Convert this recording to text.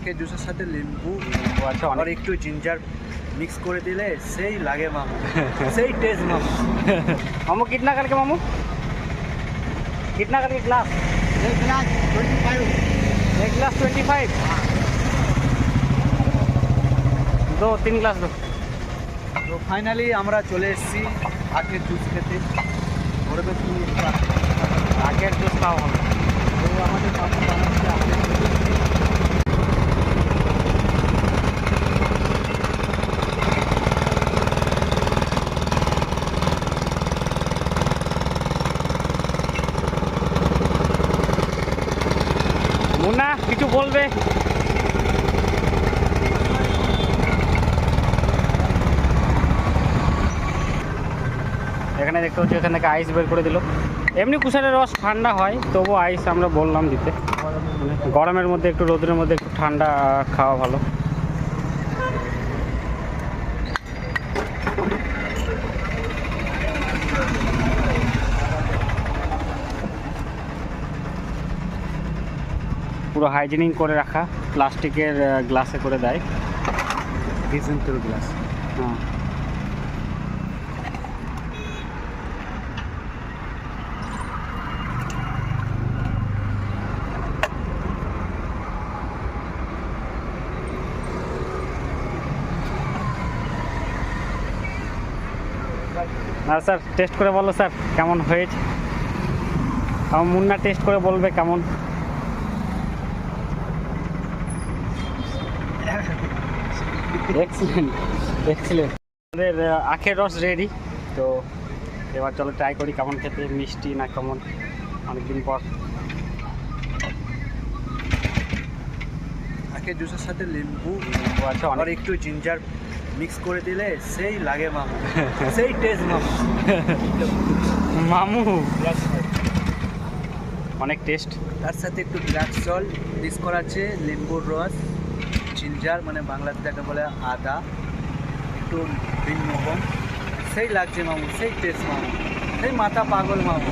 আখের জুসের সাথে লেবু আচ্ছা, আর একটু জিঞ্জার মিক্স করে দিলে সেই লাগে মামু, সেই টেস্ট মামু। मामू कितना करके मामू, कितना करके ग्लास? एक गिलास 25। एक गिलास 25। दो 3 ग्लास दो। তো ফাইনালি আমরা চলে এসেছি আখের জুস খেতে। গরমে তুমি आखिर जूस खाओ हम। তো আমাদের মামু বানাচ্ছে আখের জুস। মুন্না কিছু বলবে? এখানে দেখতে হচ্ছে এখান থেকে আইস বের করে দিল। এমনি কুশারের রস ঠান্ডা হয়, তবু আইস আমরা বললাম দিতে। গরমের মধ্যে একটু রোদের মধ্যে একটু ঠান্ডা খাওয়া ভালো। পুরো হাইজিনিক করে রাখা, প্লাস্টিকের গ্লাসে করে দেয়। ডিজেন্টাল গ্লাস। হ্যাঁ, না স্যার টেস্ট করে বলো স্যার কেমন হয়েছে। আমার মুন্না টেস্ট করে বলবে কেমন। Excellent excellent. আমাদের আখের রস রেডি। তো এবার চলো ট্রাই করি কেমন খেতে, মিষ্টি না কেমন, অনেকদিন পর। আখের জুসের সাথে লেবু আচ্ছা, আর একটু জিঞ্জার মিক্স করে দিলে সেই লাগে মামু, সেই টেস্ট মামু। মামু অনেক টেস্ট। তার সাথে একটু ব্ল্যাক সল্ট মিক্স করা আছে, লেবুর রস, জিঞ্জার মানে বাংলাতে যাকে বলে আদা, একটু বিন লবণ, সেই লাগছে মামু, সেই টেস্ট মামু, সেই মাথা পাগল মামু।